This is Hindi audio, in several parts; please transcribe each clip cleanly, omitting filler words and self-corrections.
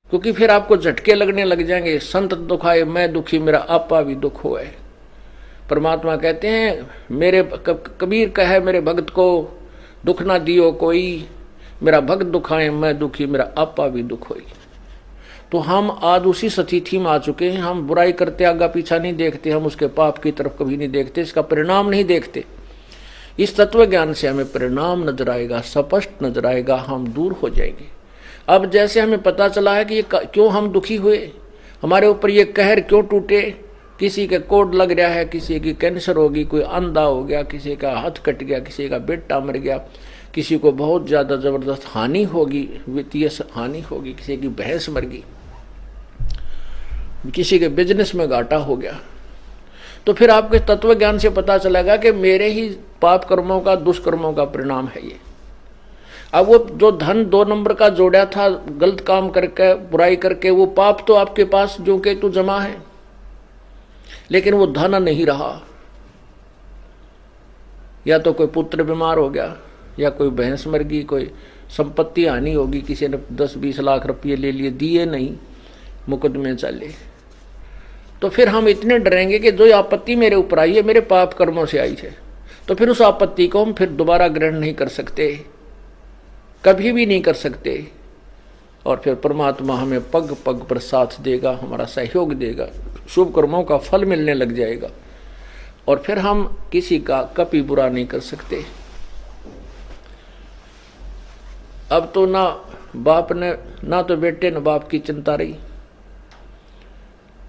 क्योंकि फिर आपको झटके लगने लग जाएंगे। संत दुखाए मैं दुखी, मेरा आपा भी दुख होए। परमात्मा कहते हैं मेरे कबीर कहे मेरे भक्त को दुख ना दियो कोई, मेरा भक्त दुखाए मैं दुखी, मेरा आपा भी दुख होई। तो हम आज उसी स्थिति में आ चुके हैं। हम बुराई करते आगा पीछा नहीं देखते, हम उसके पाप की तरफ कभी नहीं देखते, इसका परिणाम नहीं देखते। इस तत्व ज्ञान से हमें परिणाम नजर आएगा, स्पष्ट नजर आएगा, हम दूर हो जाएंगे। अब जैसे हमें पता चला है कि ये क्यों हम दुखी हुए, हमारे ऊपर ये कहर क्यों टूटे, किसी के कोड लग रहा है, किसी की कैंसर होगी, कोई अंधा हो गया, किसी का हाथ कट गया, किसी का बेटा मर गया, किसी को बहुत ज़्यादा ज़बरदस्त हानि होगी, वित्तीय हानि होगी, किसी की भैंस मर गई, किसी के बिजनेस में घाटा हो गया। तो फिर आपके तत्व ज्ञान से पता चलेगा कि मेरे ही पाप कर्मों का, दुष्कर्मों का परिणाम है ये। अब वो जो धन 2 नंबर का जोड़ा था गलत काम करके, बुराई करके, वो पाप तो आपके पास जो के तो जमा है, लेकिन वो धन नहीं रहा। या तो कोई पुत्र बीमार हो गया, या कोई भैंस मर गई, कोई संपत्ति हानि होगी, किसी ने 10-20 लाख रुपये ले लिए, दिए नहीं, मुकदमे चले। तो फिर हम इतने डरेंगे कि जो आपत्ति मेरे ऊपर आई है मेरे पाप कर्मों से आई है, तो फिर उस आपत्ति को हम फिर दोबारा ग्रहण नहीं कर सकते, कभी भी नहीं कर सकते। और फिर परमात्मा हमें पग पग पर साथ देगा, हमारा सहयोग देगा, शुभ कर्मों का फल मिलने लग जाएगा, और फिर हम किसी का कभी बुरा नहीं कर सकते। अब तो ना बाप ने, ना तो बेटे न बाप की चिंता रही,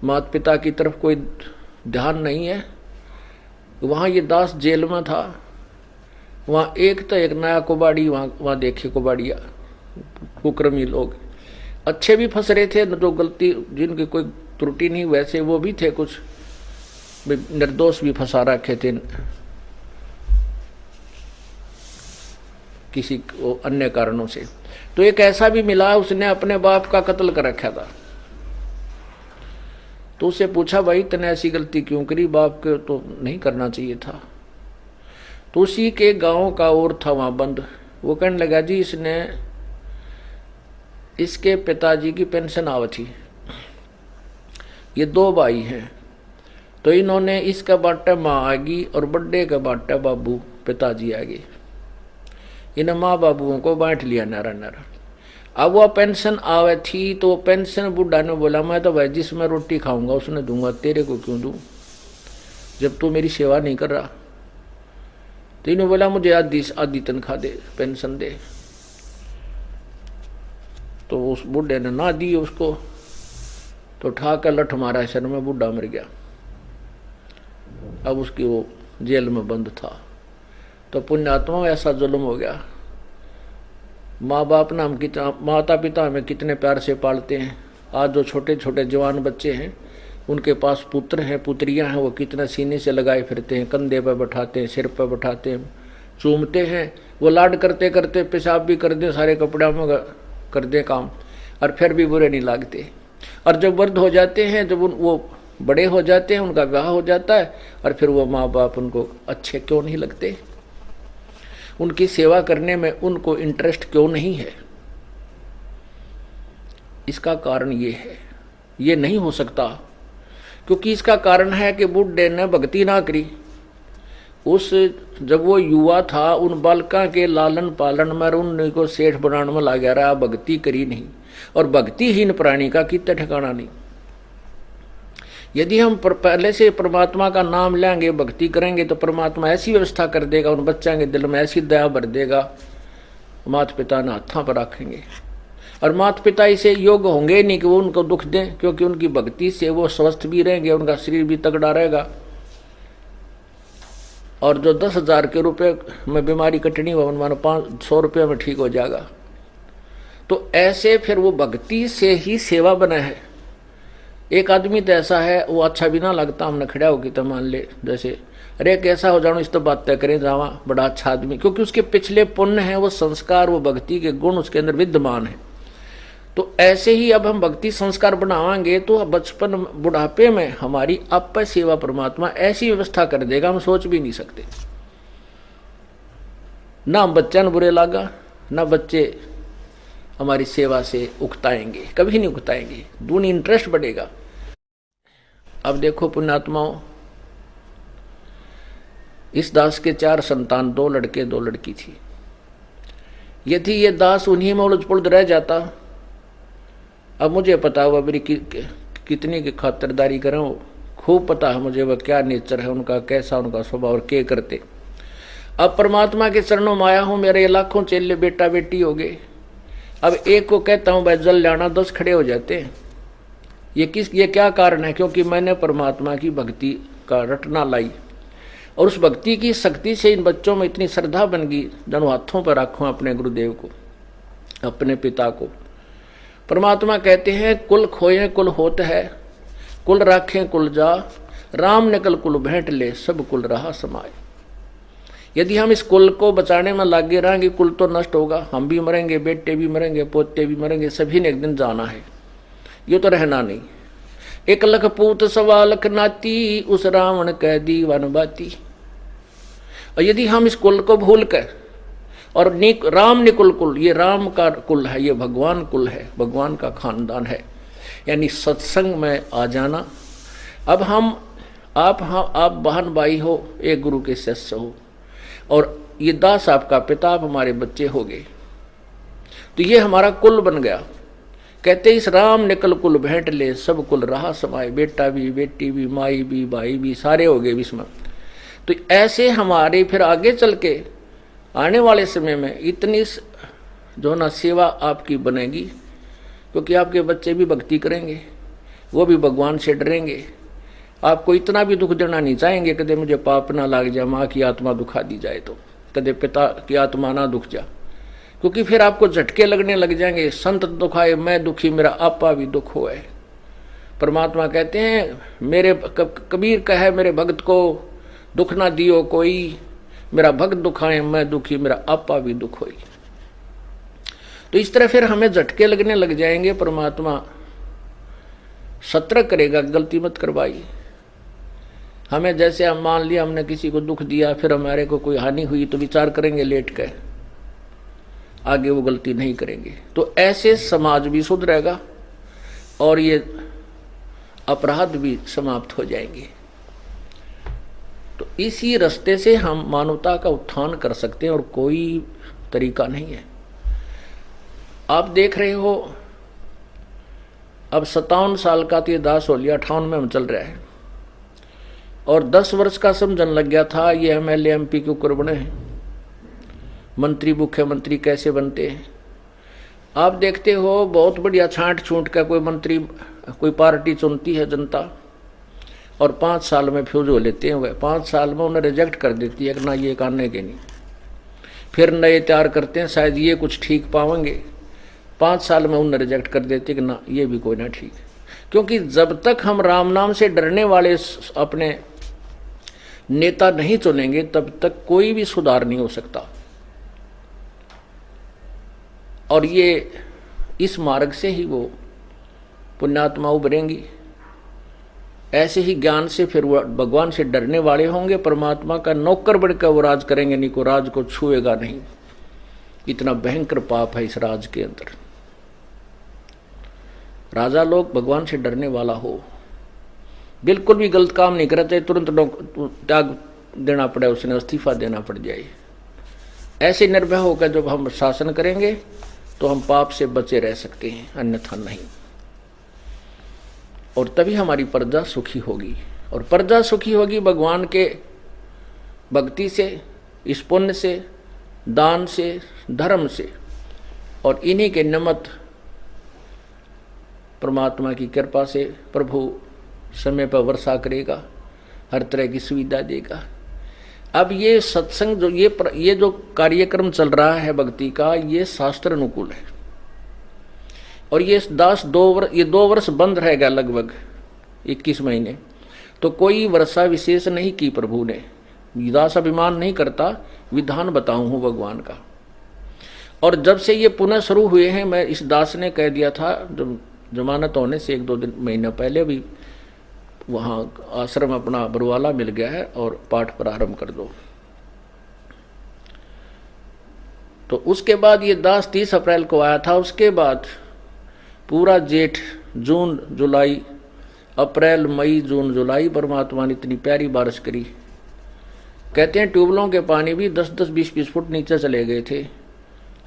माता पिता की तरफ कोई ध्यान नहीं है। वहाँ ये दास जेल में था, वहाँ एक तो एक नया कुबाड़ी, वहाँ देखे कुबाड़िया कुकर्मी लोग, अच्छे भी फंस रहे थे, जो गलती जिनकी कोई त्रुटि नहीं वैसे वो भी थे, कुछ निर्दोष भी फंसा रखे थे किसी को अन्य कारणों से। तो एक ऐसा भी मिला, उसने अपने बाप का कत्ल कर रखा था। तो उसे पूछा भाई तने ऐसी गलती क्यों करी, बाप के तो नहीं करना चाहिए था। तो उसी के गांव का और था वहाँ बंद, वो कहने लगा जी इसके पिताजी की पेंशन आवत थी, ये 2 भाई हैं, तो इन्होंने इसका बाटा माँ आएगी और बड्डे का बाटा बाबू पिताजी आएगी, इन माँ बाबुओं को बांट लिया नारा नारा। अब वह पेंशन आवे थी, तो पेंशन बुढ़ा ने बोला मैं तो भाई जिसमें रोटी खाऊंगा उसने दूंगा, तेरे को क्यों दूं जब तू मेरी सेवा नहीं कर रहा। तो इन्होंने बोला मुझे आधी तनख्वाह दे, पेंशन दे। तो उस बुढ़े ने ना दी उसको, तो उठा कर लठ मारा सर में, बुढ़ा मर गया। अब उसकी वो जेल में बंद था। तो पुण्यात्मा ऐसा जुल्म हो गया। माँ बाप ना हम कितना, माता पिता हमें कितने प्यार से पालते हैं। आज जो छोटे छोटे जवान बच्चे हैं उनके पास पुत्र हैं, पुत्रियां हैं, वो कितना सीने से लगाए फिरते हैं, कंधे पर बैठाते हैं, सिर पर बैठाते हैं, चूमते हैं। वो लाड करते करते पेशाब भी कर दें, सारे कपड़े में कर दें काम, और फिर भी बुरे नहीं लगते। और जब वृद्ध हो जाते हैं, जब वो बड़े हो जाते हैं, उनका विवाह हो जाता है, और फिर वो माँ बाप उनको अच्छे क्यों नहीं लगते, उनकी सेवा करने में उनको इंटरेस्ट क्यों नहीं है। इसका कारण ये है, ये नहीं हो सकता, क्योंकि इसका कारण है कि बुढ़े ने भक्ति ना करी। उस जब वो युवा था उन बालका के लालन पालन में उनको सेठ बनाने में लग रहा, भक्ति करी नहीं। और भक्तिहीन प्राणी का कितना ठिकाना नहीं। यदि हम पहले से परमात्मा का नाम लेंगे, भक्ति करेंगे, तो परमात्मा ऐसी व्यवस्था कर देगा, उन बच्चों के दिल में ऐसी दया भर देगा, माता पिता ने हाथों पर रखेंगे। और माता पिता इसे योग्य होंगे नहीं कि वो उनको दुख दें, क्योंकि उनकी भक्ति से वो स्वस्थ भी रहेंगे, उनका शरीर भी तगड़ा रहेगा। और जो 10,000 के रुपये में बीमारी कटनी हो, मानो 500 रुपये में ठीक हो जाएगा। तो ऐसे फिर वो भक्ति से ही सेवा बना है। एक आदमी तो ऐसा है, वो अच्छा भी ना लगता, हमने खड़ा होगी तो मान ले जैसे अरे कैसा हो जाओ, इस तो बात तय करें जावा, बड़ा अच्छा आदमी, क्योंकि उसके पिछले पुण्य है, वो संस्कार, वो भक्ति के गुण उसके अंदर विद्यमान है। तो ऐसे ही अब हम भक्ति संस्कार बनावाएंगे तो बचपन बुढ़ापे में हमारी आप सेवा परमात्मा ऐसी व्यवस्था कर देगा, हम सोच भी नहीं सकते। ना हम बच्चों बुरे लागा, ना बच्चे हमारी सेवा से उकताएंगे, कभी नहीं उकताएंगे, दूनी इंटरेस्ट बढ़ेगा। अब देखो पुण्यात्माओं, इस दास के 4 संतान, 2 लड़के 2 लड़की थी। यदि ये दास उन्हीं में उलझ पुलझ रह जाता, अब मुझे पता हुआ मेरी कितनी की खातिरदारी करें, खूब पता है मुझे वह क्या नेचर है उनका, कैसा उनका स्वभाव और क्या करते। अब परमात्मा के चरणों में आया हूं, मेरे लाखों चेले बेटा बेटी हो गए। अब एक को कहता हूं भाई जल लाना, 10 खड़े हो जाते हैं। ये क्या कारण है? क्योंकि मैंने परमात्मा की भक्ति का रटना लाई, और उस भक्ति की शक्ति से इन बच्चों में इतनी श्रद्धा बन गई, दोनों हाथों पर रखूं अपने गुरुदेव को, अपने पिता को। परमात्मा कहते हैं कुल खोए कुल होत है, कुल राखें कुल जा, राम निकल कुल भेंट ले, सब कुल रहा समाए। यदि हम इस कुल को बचाने में लगे रहेंगे, कुल तो नष्ट होगा, हम भी मरेंगे, बेटे भी मरेंगे, पोते भी मरेंगे, सभी ने एक दिन जाना है, ये तो रहना नहीं। 1 लख पूत 1.25 लाख नाती, उस रावण कह दी वन बाती। और यदि हम इस कुल को भूल कर, और राम निकुल कुल, ये राम का कुल है, ये भगवान कुल है, भगवान का खानदान है, यानी सत्संग में आ जाना। अब आप बहन भाई हो, एक गुरु के शिष्य हो, और ये दास आपका पिता, आप हमारे बच्चे हो गए, तो ये हमारा कुल बन गया। कहते इस राम निकल कुल भेंट ले, सब कुल रहा समाए, बेटा भी बेटी भी माई भी भाई भी सारे हो गए इसमें। तो ऐसे हमारे फिर आगे चल के आने वाले समय में इतनी जो ना सेवा आपकी बनेगी, क्योंकि आपके बच्चे भी भक्ति करेंगे, वो भी भगवान से डरेंगे, आपको इतना भी दुख देना नहीं चाहेंगे कदे मुझे पाप ना लाग जाए, माँ की आत्मा दुखा दी जाए तो, कदे पिता की आत्मा ना दुख जा, क्योंकि फिर आपको झटके लगने लग जाएंगे। संत दुखाए मैं दुखी, मेरा आपा भी दुख होए। परमात्मा कहते हैं मेरे कबीर कहे मेरे भगत को दुख ना दियो कोई, मेरा भक्त दुखाए मैं दुखी, मेरा आपा भी दुख होई। तो इस तरह फिर हमें झटके लगने लग जाएंगे। परमात्मा सतर्क करेगा, गलती मत करवाई। हमें जैसे हम मान लिया हमने किसी को दुख दिया, फिर हमारे को कोई हानि हुई तो विचार करेंगे लेट कर, आगे वो गलती नहीं करेंगे। तो ऐसे समाज भी सुधरेगा और ये अपराध भी समाप्त हो जाएंगे। तो इसी रास्ते से हम मानवता का उत्थान कर सकते हैं और कोई तरीका नहीं है। आप देख रहे हो अब 57 साल का तो ये दास हो लिया, 58 में हम चल रहे हैं, और 10 वर्ष का समझन लग गया था ये MLA MP के ऊपर बने हैं, मंत्री मुख्यमंत्री कैसे बनते हैं। आप देखते हो बहुत बढ़िया छांट छूट का कोई मंत्री कोई पार्टी चुनती है जनता, और 5 साल में फ्यूज हो लेते हैं। वह 5 साल में उन्हें रिजेक्ट कर देती है कि ना ये करने के नहीं, फिर नए तैयार करते हैं, शायद ये कुछ ठीक पाएंगे, 5 साल में उन्हें रिजेक्ट कर देते कि ना ये भी कोई ना ठीक। क्योंकि जब तक हम राम नाम से डरने वाले अपने नेता नहीं चुनेंगे तब तक कोई भी सुधार नहीं हो सकता। और ये इस मार्ग से ही वो पुण्यात्मा उभरेंगी। ऐसे ही ज्ञान से फिर वो भगवान से डरने वाले होंगे, परमात्मा का नौकर बनकर वो राज करेंगे, नहीं को राज को छुएगा नहीं। इतना भयंकर पाप है इस राज के अंदर। राजा लोग भगवान से डरने वाला हो, बिल्कुल भी गलत काम नहीं करते, तुरंत त्याग देना पड़े, उसने इस्तीफा देना पड़ जाए। ऐसे निर्भय होकर जब हम शासन करेंगे तो हम पाप से बचे रह सकते हैं, अन्यथा नहीं। और तभी हमारी प्रजा सुखी होगी, और प्रजा सुखी होगी भगवान के भक्ति से, इस पुण्य से, दान से, धर्म से, और इन्हीं के निमित्त परमात्मा की कृपा से प्रभु समय पर वर्षा करेगा, हर तरह की सुविधा देगा। अब ये सत्संग जो ये जो कार्यक्रम चल रहा है भक्ति का, ये शास्त्र अनुकूल है, और ये दास 2 वर्ष बंद रहेगा लगभग 21 महीने। तो कोई वर्षा विशेष नहीं की प्रभु ने। दास अभिमान नहीं करता, विधान बताऊं हूं भगवान का। और जब से ये पुनः शुरू हुए हैं, मैं इस दास ने कह दिया था जब जमानत होने से 1-2 महीने पहले भी, वहाँ आश्रम अपना बरवाला मिल गया है और पाठ प्रारंभ कर दो। तो उसके बाद ये दास 30 अप्रैल को आया था। उसके बाद पूरा जेठ, जून, जुलाई, अप्रैल, मई, जून, जुलाई परमात्मा ने इतनी प्यारी बारिश करी। कहते हैं ट्यूबलों के पानी भी 10-10, 20-20 फुट नीचे चले गए थे।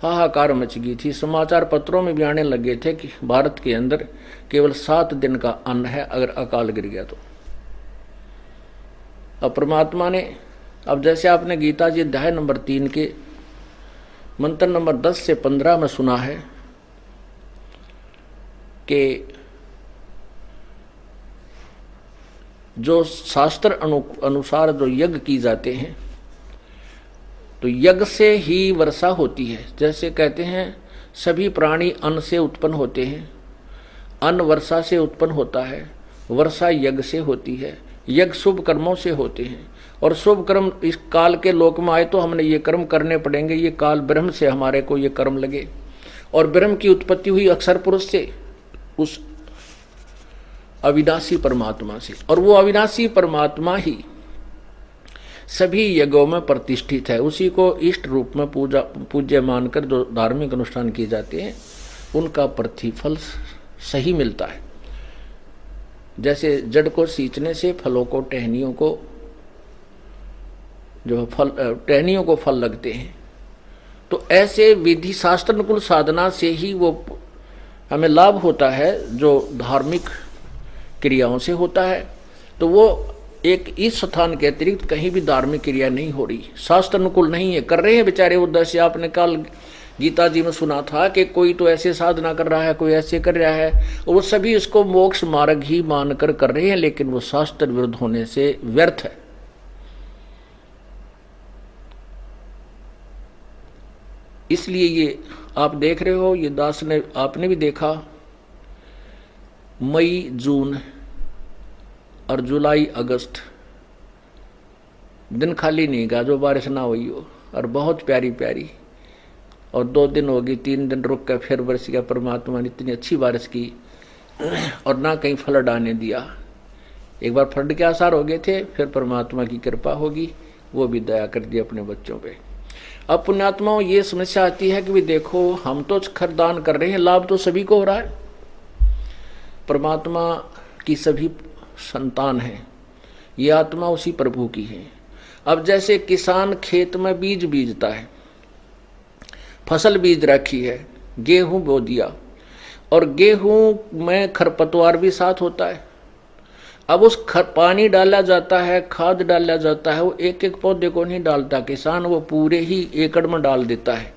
हाहाकार मच गई थी। समाचार पत्रों में भी आने लगे थे कि भारत के अंदर केवल 7 दिन का अन्न है अगर अकाल गिर गया तो। अब परमात्मा ने, अब जैसे आपने गीता जी अध्याय नंबर 3 के मंत्र नंबर 10 से 15 में सुना है कि जो शास्त्र अनुसार जो यज्ञ की जाते हैं तो यज्ञ से ही वर्षा होती है। जैसे कहते हैं सभी प्राणी अन्न से उत्पन्न होते हैं, अन्न वर्षा से उत्पन्न होता है, वर्षा यज्ञ से होती है, यज्ञ शुभ कर्मों से होते हैं। और शुभ कर्म इस काल के लोक में आए तो हमने ये कर्म करने पड़ेंगे। ये काल ब्रह्म से हमारे को ये कर्म लगे। और ब्रह्म की उत्पत्ति हुई अक्षर पुरुष से, उस अविनाशी परमात्मा से। और वो अविनाशी परमात्मा ही सभी यज्ञों में प्रतिष्ठित है। उसी को इष्ट रूप में पूज्य मानकर जो धार्मिक अनुष्ठान किए जाते हैं उनका प्रतिफल सही मिलता है। जैसे जड़ को सींचने से फलों को, टहनियों को जो फल, टहनियों को फल लगते हैं, तो ऐसे विधि शास्त्र अनुकूल साधना से ही वो हमें लाभ होता है जो धार्मिक क्रियाओं से होता है। तो वो एक इस स्थान के अतिरिक्त कहीं भी धार्मिक क्रिया नहीं हो रही, शास्त्र अनुकूल नहीं है। कर रहे हैं बेचारे उद्देश्य, आपने कल गीता जी में सुना था कि कोई तो ऐसे साधना कर रहा है, कोई ऐसे कर रहा है, और वो सभी इसको मोक्ष मार्ग ही मानकर कर रहे हैं, लेकिन वो शास्त्र विरुद्ध होने से व्यर्थ है। इसलिए ये आप देख रहे हो, ये दास ने, आपने भी देखा, मई, जून और जुलाई, अगस्त दिन खाली नहीं गया जो बारिश ना हुई हो, और बहुत प्यारी प्यारी। और 2 दिन होगी, 3 दिन रुक कर फिर बरस गया। परमात्मा ने इतनी अच्छी बारिश की और ना कहीं फ्लड आने दिया। एक बार फ्लड के आसार हो गए थे, फिर परमात्मा की कृपा होगी, वो भी दया कर दी अपने बच्चों पे। अब पुण्यात्माओं ये समस्या आती है कि भी देखो हम तो खरदान कर रहे हैं, लाभ तो सभी को हो रहा है, परमात्मा की सभी संतान है, ये आत्मा उसी प्रभु की है। अब जैसे किसान खेत में बीज बीजता है, फसल बीज रखी है, गेहूं बो दिया, और गेहूं में खरपतवार भी साथ होता है। अब उस पानी डाला जाता है, खाद डाला जाता है, वो एक एक पौधे को नहीं डालता किसान, वो पूरे ही एकड़ में डाल देता है।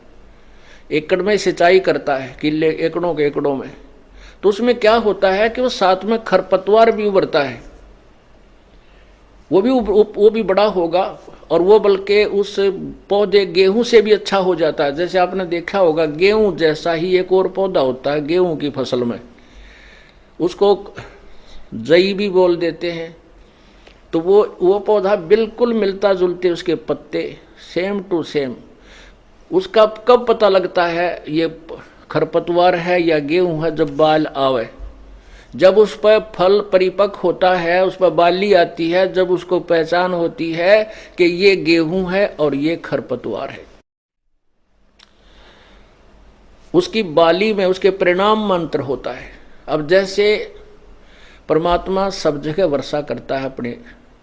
एकड़ में सिंचाई करता है, किले एकड़ों के एकड़ों में। तो उसमें क्या होता है कि वो साथ में खरपतवार भी उभरता है, वो भी बड़ा होगा, और वो बल्कि उस पौधे गेहूं से भी अच्छा हो जाता है। जैसे आपने देखा होगा गेहूं जैसा ही एक और पौधा होता है गेहूं की फसल में, उसको जई भी बोल देते हैं। तो वो पौधा बिल्कुल मिलता जुलते, उसके पत्ते सेम टू सेम। उसका कब पता लगता है ये खरपतवार है या गेहूं है? जब बाल आवे, जब उस पर फल परिपक्व होता है, उस पर बाली आती है, जब उसको पहचान होती है कि ये गेहूं है और ये खरपतवार है। उसकी बाली में उसके परिणाम मंत्र होता है। अब जैसे परमात्मा सब जगह वर्षा करता है अपने,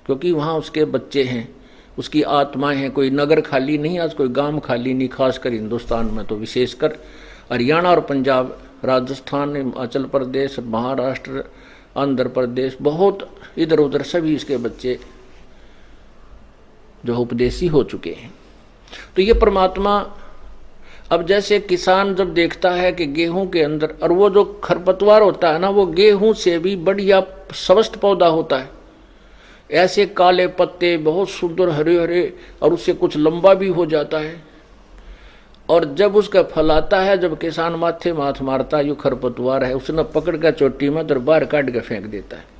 क्योंकि वहाँ उसके बच्चे हैं, उसकी आत्माएं हैं। कोई नगर खाली नहीं, आज कोई गांव खाली नहीं, खासकर हिंदुस्तान में तो विशेषकर हरियाणा और पंजाब, राजस्थान, हिमाचल प्रदेश, महाराष्ट्र, आंध्र प्रदेश, बहुत इधर उधर सभी इसके बच्चे जो उपदेशी हो चुके हैं। तो ये परमात्मा, अब जैसे किसान जब देखता है कि गेहूं के अंदर, और वो जो खरपतवार होता है ना, वो गेहूं से भी बढ़िया स्वस्थ पौधा होता है, ऐसे काले पत्ते बहुत सुंदर हरे हरे, और उससे कुछ लंबा भी हो जाता है। और जब उसका फल आता है, जब किसान माथे माथ मारता है, यो खरपतवार है, उसने पकड़ कर चोटी में तो बाहर काट के फेंक देता है।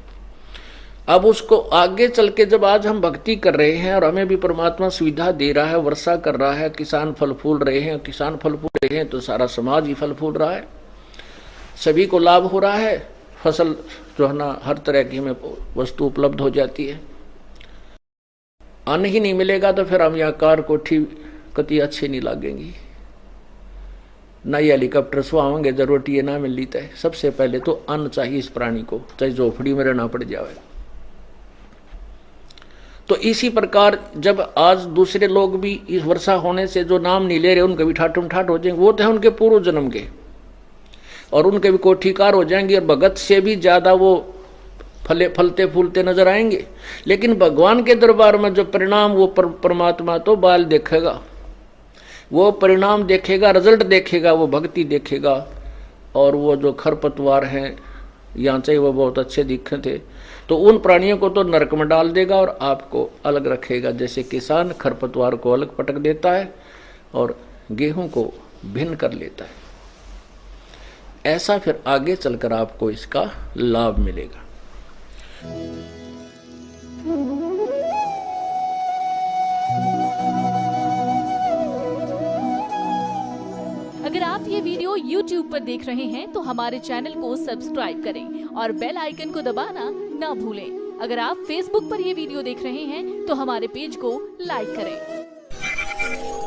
अब उसको आगे चल के जब आज हम भक्ति कर रहे हैं और हमें भी परमात्मा सुविधा दे रहा है, वर्षा कर रहा है, किसान फल फूल रहे हैं, किसान फल फूल रहे हैं तो सारा समाज ही फल फूल रहा है, सभी को लाभ हो रहा है, फसल जो है ना हर तरह की हमें वस्तु उपलब्ध हो जाती है। अन्न ही नहीं मिलेगा तो फिर हम यहाँ कार कोठी कति अच्छी नहीं लगेंगी। ना ये हेलीकॉप्टर सुहावेंगे जब रोटी ये ना मिली है। सबसे पहले तो अन्न चाहिए इस प्राणी को, चाहे झोपड़ी में रहना पड़ जाए। तो इसी प्रकार जब आज दूसरे लोग भी इस वर्षा होने से जो नाम नहीं ले रहे उनके भी ठाठम ठाठ हो जाएंगे, वो तो है उनके पूर्व जन्म के, और उनके भी कोठीकार हो जाएंगे और भगत से भी ज्यादा वो फलते फूलते नजर आएंगे। लेकिन भगवान के दरबार में जो परिणाम, वो परमात्मा तो बाल देखेगा, वो परिणाम देखेगा, रिजल्ट देखेगा, वो भक्ति देखेगा। और वो जो खरपतवार हैं, यहाँ से वो बहुत अच्छे दिखे थे, तो उन प्राणियों को तो नरक में डाल देगा और आपको अलग रखेगा। जैसे किसान खरपतवार को अलग पटक देता है और गेहूं को भिन्न कर लेता है, ऐसा फिर आगे चलकर आपको इसका लाभ मिलेगा। अगर आप ये वीडियो YouTube पर देख रहे हैं तो हमारे चैनल को सब्सक्राइब करें और बेल आइकन को दबाना ना भूलें। अगर आप Facebook पर ये वीडियो देख रहे हैं तो हमारे पेज को लाइक करें।